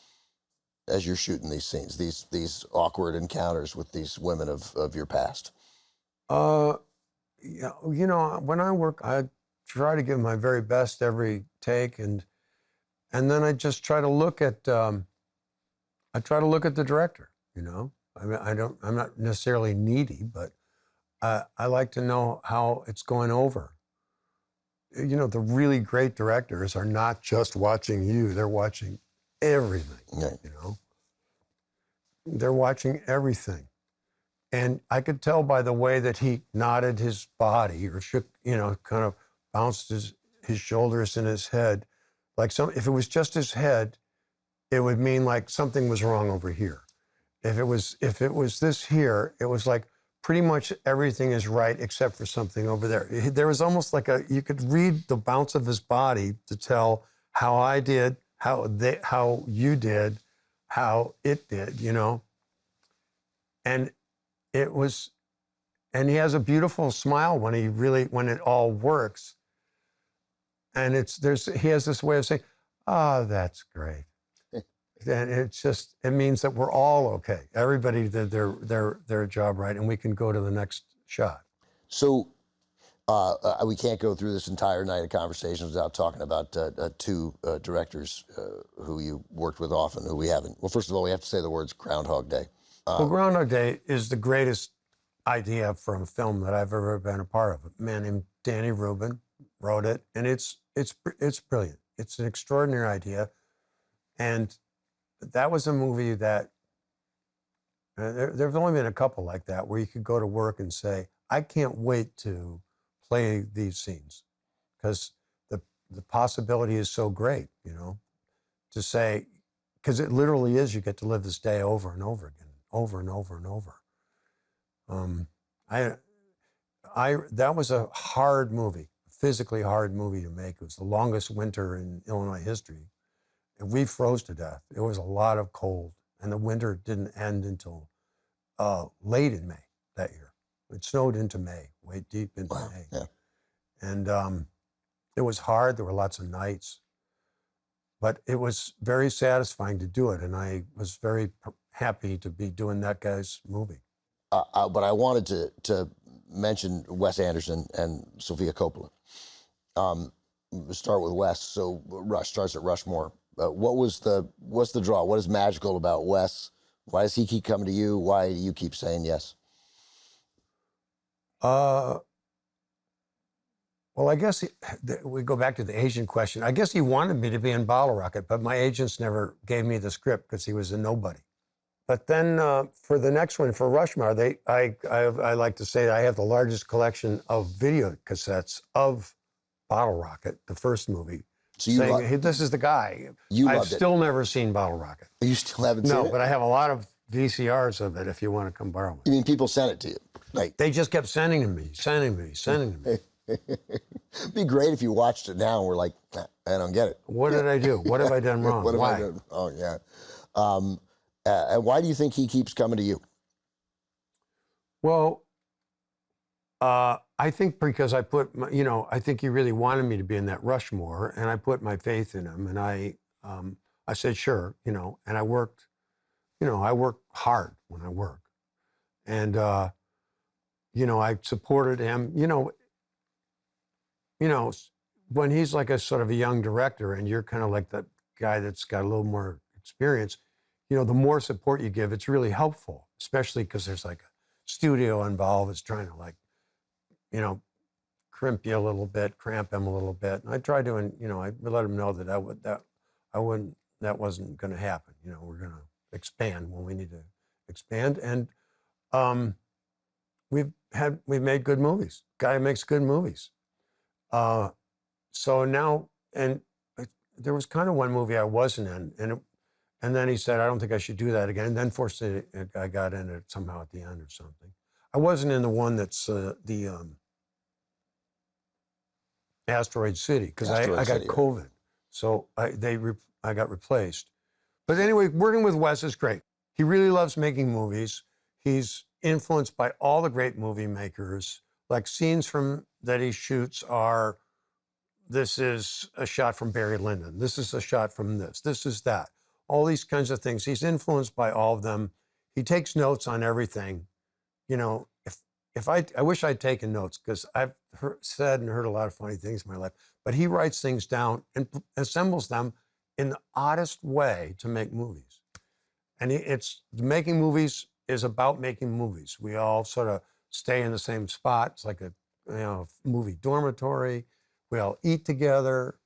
as you're shooting these scenes, these awkward encounters with these women of your past? When I work, I try to give my very best every take, and then I just try to look at the director. I mean, I'm not necessarily needy, but I like to know how it's going over. The really great directors are not just watching you; they're watching everything. Right. They're watching everything. And I could tell by the way that he nodded his body or shook, kind of bounced his shoulders and his head. If it was just his head, it would mean like something was wrong over here. If it was this here, it was like pretty much everything is right except for something over there. There was almost like you could read the bounce of his body to tell how I did, how you did, how it did, And and he has a beautiful smile when it all works. And he has this way of saying, "Oh, that's great." And it means that we're all okay. Everybody did their job right, and we can go to the next shot. So we can't go through this entire night of conversations without talking about two directors who you worked with often, who we haven't. Well, first of all, we have to say the words Groundhog Day. Well, Groundhog Day is the greatest idea for a film that I've ever been a part of. A man named Danny Rubin wrote it, and it's brilliant. It's an extraordinary idea, and that was a movie that there've only been a couple like that where you could go to work and say, "I can't wait to play these scenes," because the possibility is so great, to say, because it literally is, you get to live this day over and over again, over and over and over. That was a hard movie, physically hard movie to make. It was the longest winter in Illinois history. And we froze to death. It was a lot of cold. And the winter didn't end until late in May that year. It snowed into May, way deep into May. Yeah. And it was hard. There were lots of nights. But it was very satisfying to do it. And I was very happy to be doing that guy's movie. But I wanted to mention Wes Anderson and Sofia Coppola. start with Wes. So Rush starts at Rushmore. What's the draw? What is magical about Wes? Why does he keep coming to you? Why do you keep saying yes? Well, I guess we go back to the agent question. I guess he wanted me to be in Bottle Rocket, but my agents never gave me the script because he was a nobody. But then for the next one, for Rushmore, I like to say that I have the largest collection of video cassettes of Bottle Rocket, the first movie. So you saying, hey, this is the guy. I've still never seen Bottle Rocket. You still haven't seen it? No, but I have a lot of VCRs of it if you want to come borrow it. You mean people sent it to you? Like They just kept sending to me. It'd be great if you watched it now and were like, nah, I don't get it. What did I do? What have I done wrong? What have Why? I done? Oh, yeah. And why do you think he keeps coming to you? Well, I think because I put, I think he really wanted me to be in that Rushmore, and I put my faith in him, and I said sure, and I worked, I work hard when I work, and I supported him, when he's like a sort of a young director, and you're kind of like that guy that's got a little more experience, the more support you give, it's really helpful, especially because there's like a studio involved. It's trying to like, crimp you a little bit, cramp him a little bit. And I tried to, I let him know that that wasn't going to happen. We're going to expand when we need to expand. And we've made good movies. Guy makes good movies. So now, and there was kind of one movie I wasn't in, and then he said, I don't think I should do that again. And then fortunately, I got in it somehow at the end or something. I wasn't in the one that's the Asteroid City because I got COVID, so I got replaced. But anyway, working with Wes is great. He really loves making movies. He's influenced by all the great movie makers. Like scenes that he shoots are, this is a shot from Barry Lyndon. This is a shot from this. This is that. All these kinds of things. He's influenced by all of them. He takes notes on everything. If I wish I'd taken notes because I've said and heard a lot of funny things in my life, but he writes things down and assembles them in the oddest way to make movies. And making movies is about making movies. We all sort of stay in the same spot. It's like a movie dormitory. We all eat together.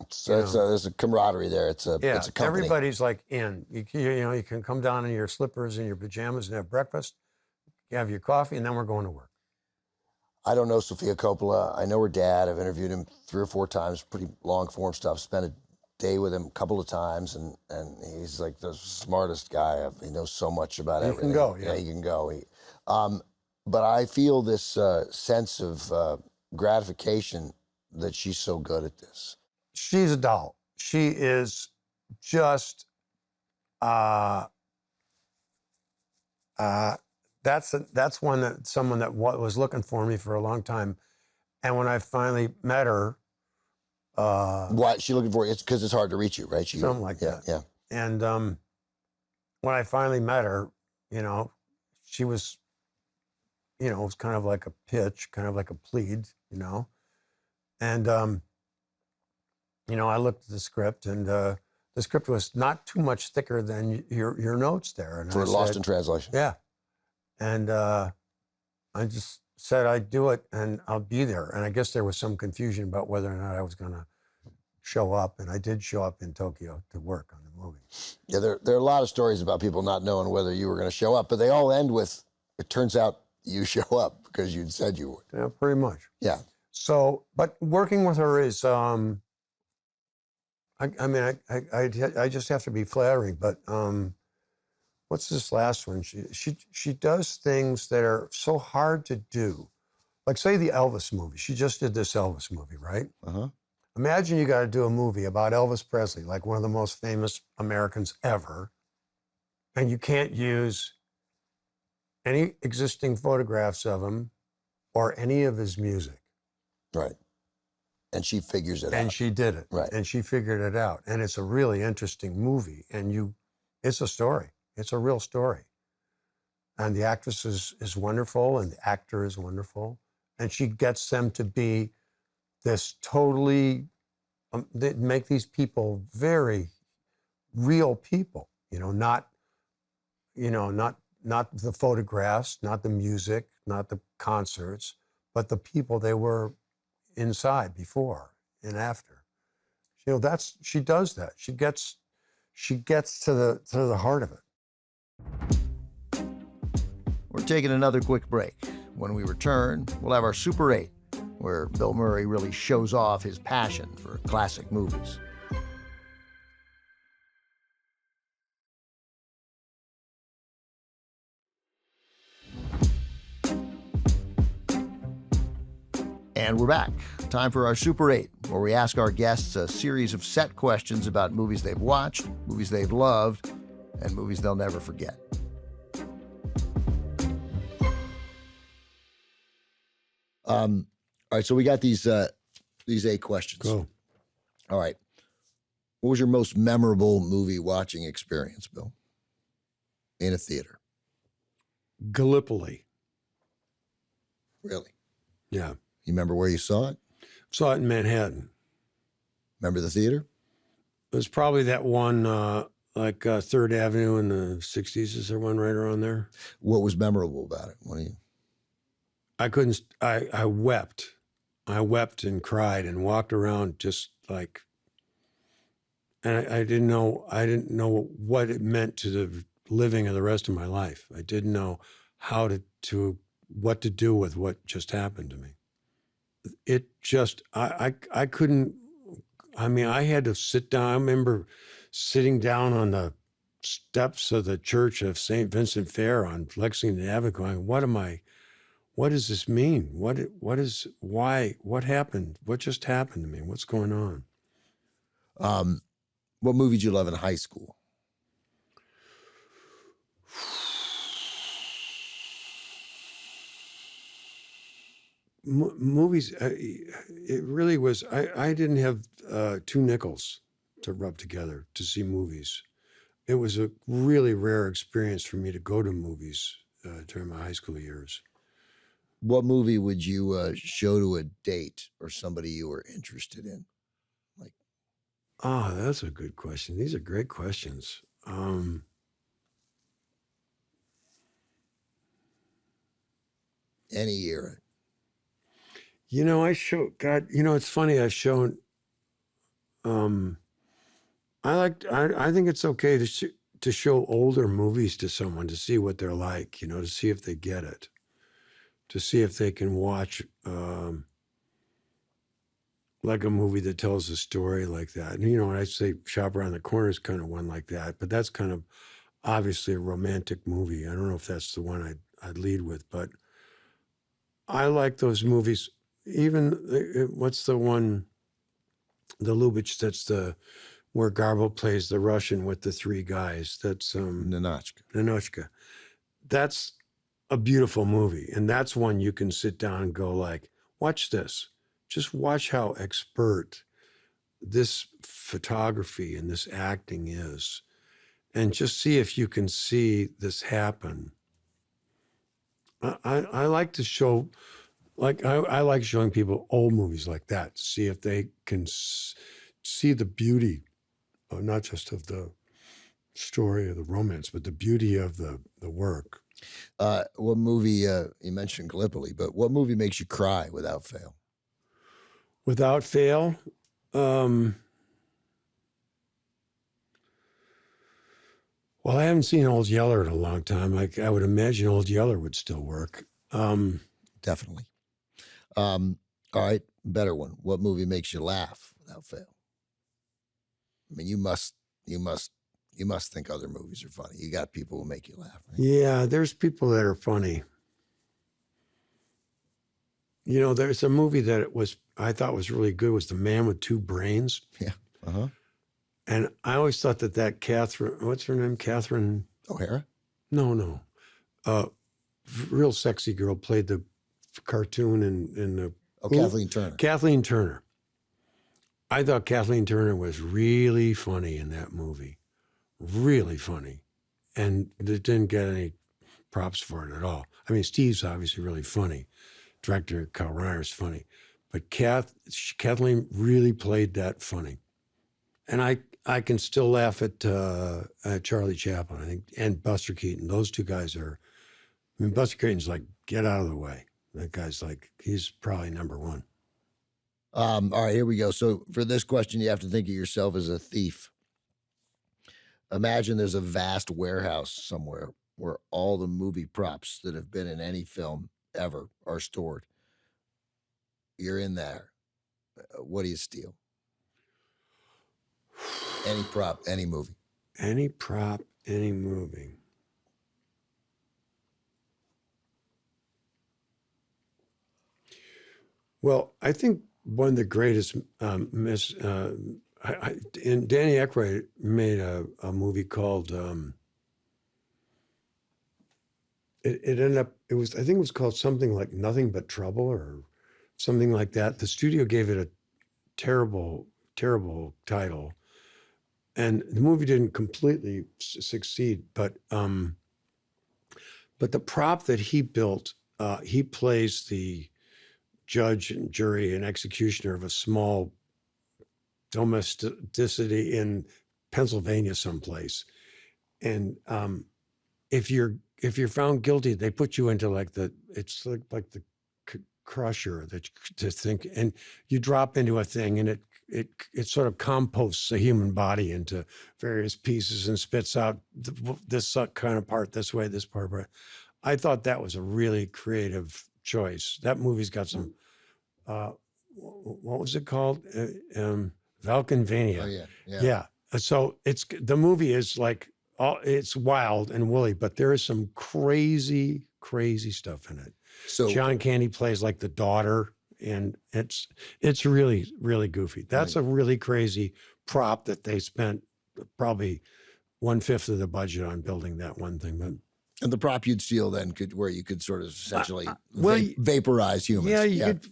So there's a camaraderie there. It's a company. Everybody's like in. You can come down in your slippers and your pajamas and have breakfast. You have your coffee, and then we're going to work. I don't know Sofia Coppola. I know her dad. I've interviewed him 3 or 4 times, pretty long form stuff. Spent a day with him a couple of times, and he's like the smartest guy. He knows so much about everything. He can go, yeah. He can go. But I feel this sense of gratification that she's so good at this. She's a doll. She is just, that's someone that was looking for me for a long time. And when I finally met her. Why is she looking for you? It's because it's hard to reach you, right? Something like that. Yeah. And when I finally met her, she was, it was kind of like a pitch, kind of like a plead, And, I looked at the script, and the script was not too much thicker than your notes there. And for Lost in Translation. Yeah. And I just said I'd do it, and I'll be there. And I guess there was some confusion about whether or not I was going to show up. And I did show up in Tokyo to work on the movie. Yeah, there are a lot of stories about people not knowing whether you were going to show up, but they all end with, it turns out you show up because you'd said you would. Yeah, pretty much. Yeah. So, but working with her is, I just have to be flattering, but what's this last one? She does things that are so hard to do. Like say the Elvis movie. She just did this Elvis movie, right? Uh-huh. Imagine you got to do a movie about Elvis Presley, like one of the most famous Americans ever, and you can't use any existing photographs of him or any of his music. Right. And she figures it out. And she did it. Right. And she figured it out. And it's a really interesting movie. And it's a story. It's a real story. And the actress is wonderful, and the actor is wonderful. And she gets them to be this totally they make these people very real people, not the photographs, not the music, not the concerts, but the people they were inside before and after. She does that. She gets to the heart of it. We're taking another quick break. When we return, we'll have our Super 8, where Bill Murray really shows off his passion for classic movies. And we're back. Time for our Super 8, where we ask our guests a series of set questions about movies they've watched, movies they've loved, and movies they'll never forget. All right, so we got these 8 questions. Go. All right. What was your most memorable movie watching experience, Bill? In a theater. Gallipoli. Really? Yeah. You remember where you saw it? Saw it in Manhattan. Remember the theater? It was probably that one, like 3rd Avenue in the 60s. Is there one right around there? What was memorable about it? What do you? I wept. I wept and cried and walked around just like, and I didn't know what it meant to the living of the rest of my life. I didn't know how what to do with what just happened to me. It just, I couldn't, I had to sit down. I remember sitting down on the steps of the Church of St. Vincent Fair on Lexington Avenue going, what does this mean? What happened? What just happened to me? What's going on? What movie did you love in high school? Movies, it really was, I didn't have 2 nickels to rub together to see movies. It was a really rare experience for me to go to movies during my high school years. What movie would you show to a date or somebody you were interested in? That's a good question. These are great questions. Any era. It's funny. I've shown, I think it's okay to show older movies to someone to see what they're like, to see if they get it, to see if they can watch, like a movie that tells a story like that. And, when I say Shop Around the Corner is kind of one like that, but that's kind of obviously a romantic movie. I don't know if that's the one I'd lead with, but I like those movies. Even, what's the one, the Lubitsch, that's where Garbo plays the Russian with the 3 guys. That's Ninochka. That's a beautiful movie. And that's one you can sit down and go like, watch this. Just watch how expert this photography and this acting is. And just see if you can see this happen. I like to show, I like showing people old movies like that to see if they can see the beauty, not just of the story or the romance, but the beauty of the work. What movie, you mentioned Gallipoli, but what movie makes you cry without fail? Without fail, well, I haven't seen Old Yeller in a long time. I would imagine Old Yeller would still work. Definitely. All right, better one. What movie makes you laugh without fail? I mean, you must think other movies are funny. You got people who make you laugh, right? Yeah, there's people that are funny. There's a movie that I thought was really good, was The Man with Two Brains. Yeah. Uh-huh. And I always thought that Catherine, what's her name? Catherine O'Hara? No. Real sexy girl played the cartoon in the... Oh, Kathleen Turner. Kathleen Turner. I thought Kathleen Turner was really funny in that movie. Really funny. And it didn't get any props for it at all. I mean, Steve's obviously really funny. Director Carl Reiner's funny. but Kathleen really played that funny. And I can still laugh at Charlie Chaplin, I think, and Buster Keaton. Those two guys are, I mean, Buster Keaton's like, get out of the way. That guy's like, he's probably number one. All right, here we go. So for this question, you have to think of yourself as a thief. Imagine there's a vast warehouse somewhere where all the movie props that have been in any film ever are stored. You're in there. What do you steal? Any prop, any movie. Any prop, any movie. Well, I think one of the greatest and Danny Aykroyd made a movie called it ended up, I think it was called something like Nothing But Trouble or something like that. The studio gave it a terrible title, and the movie didn't completely succeed. But the prop that he built, he plays the judge and jury and executioner of a small domesticity in Pennsylvania someplace. And if you're found guilty, they put you into like the crusher to think, and you drop into a thing, and it sort of composts a human body into various pieces and spits out this kind of part this way, this part. I thought that was a really creative choice. That movie's got some, what was it called? Valkenvania. Oh, yeah. Yeah. So the movie is like, it's wild and woolly, but there is some crazy stuff in it. So John Candy plays like the daughter, and it's really, really goofy. That's a really crazy prop that they spent probably 1/5 of the budget on building that one thing. But and the prop you'd steal then where you could sort of essentially well, vaporize humans. yeah, you could.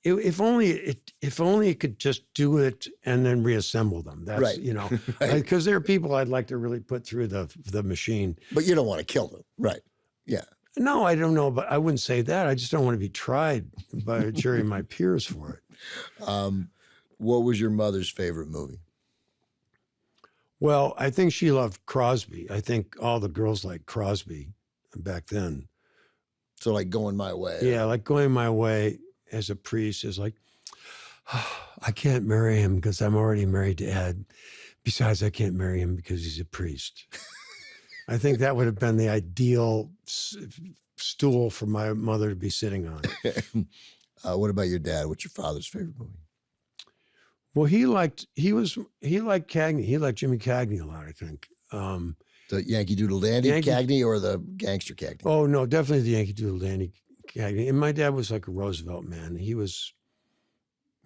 If only it could just do it and then reassemble them. That's Right. You know, Right. because there are people I'd like to really put through the machine. But you don't want to kill them. Right. Yeah. No, I don't know, but I wouldn't say that. I just don't want to be tried by a jury of my peers for it. What was your mother's favorite movie? Well, I think she loved Crosby. I think all the girls liked Crosby back then. So like Going My Way. Yeah, like Going My Way as a priest is like, I can't marry him because I'm already married to Ed. Besides, I can't marry him because he's a priest. I think that would have been the ideal stool for my mother to be sitting on. What about your dad? What's your father's favorite movie? Well, he liked Cagney. He liked Jimmy Cagney a lot, I think. The Yankee Doodle Dandy Cagney or the Gangster Cagney? Oh, no, definitely the Yankee Doodle Dandy Cagney. And my dad was like a Roosevelt man. He was,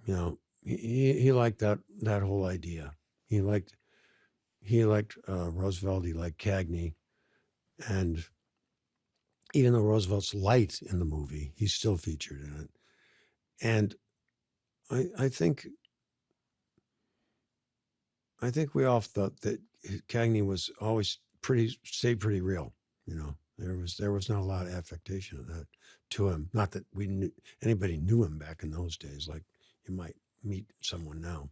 you know, he liked that whole idea. He liked Roosevelt. He liked Cagney. And even though Roosevelt's light in the movie, he's still featured in it. And I think we all thought that Cagney was always stayed pretty real. You know, there was not a lot of affectation of that to him. Not that anybody knew him back in those days, like you might meet someone now.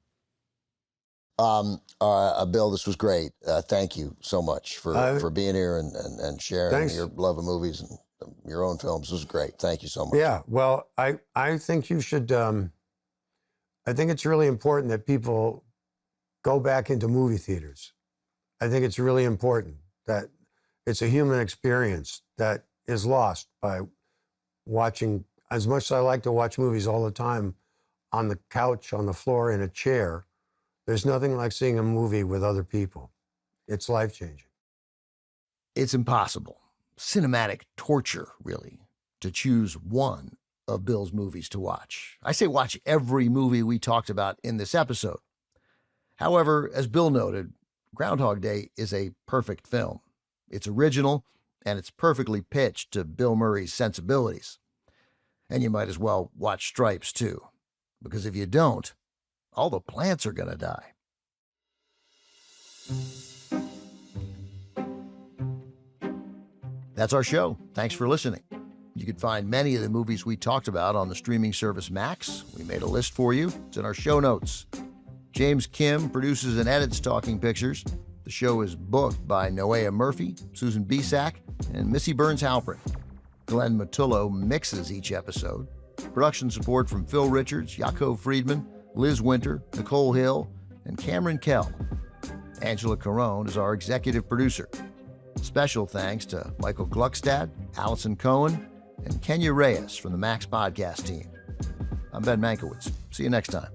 Bill, this was great. Thank you so much for being here and sharing your love of movies and your own films. This was great. Thank you so much. Yeah, well, I think you should. I think it's really important that people go back into movie theaters. I think it's really important that it's a human experience that is lost by watching. As much as I like to watch movies all the time on the couch, on the floor, in a chair, there's nothing like seeing a movie with other people. It's life-changing. It's impossible. Cinematic torture, really, to choose one of Bill's movies to watch. I say watch every movie we talked about in this episode. However, as Bill noted, Groundhog Day is a perfect film. It's original, and it's perfectly pitched to Bill Murray's sensibilities. And you might as well watch Stripes, too, because if you don't, all the plants are going to die. That's our show. Thanks for listening. You can find many of the movies we talked about on the streaming service Max. We made a list for you. It's in our show notes. James Kim produces and edits Talking Pictures. The show is booked by Noea Murphy, Susan Bisak, and Missy Burns-Halpern. Glenn Matullo mixes each episode. Production support from Phil Richards, Yaakov Friedman, Liz Winter, Nicole Hill, and Cameron Kell. Angela Carone is our executive producer. Special thanks to Michael Gluckstad, Allison Cohen, and Kenya Reyes from the Max Podcast team. I'm Ben Mankiewicz. See you next time.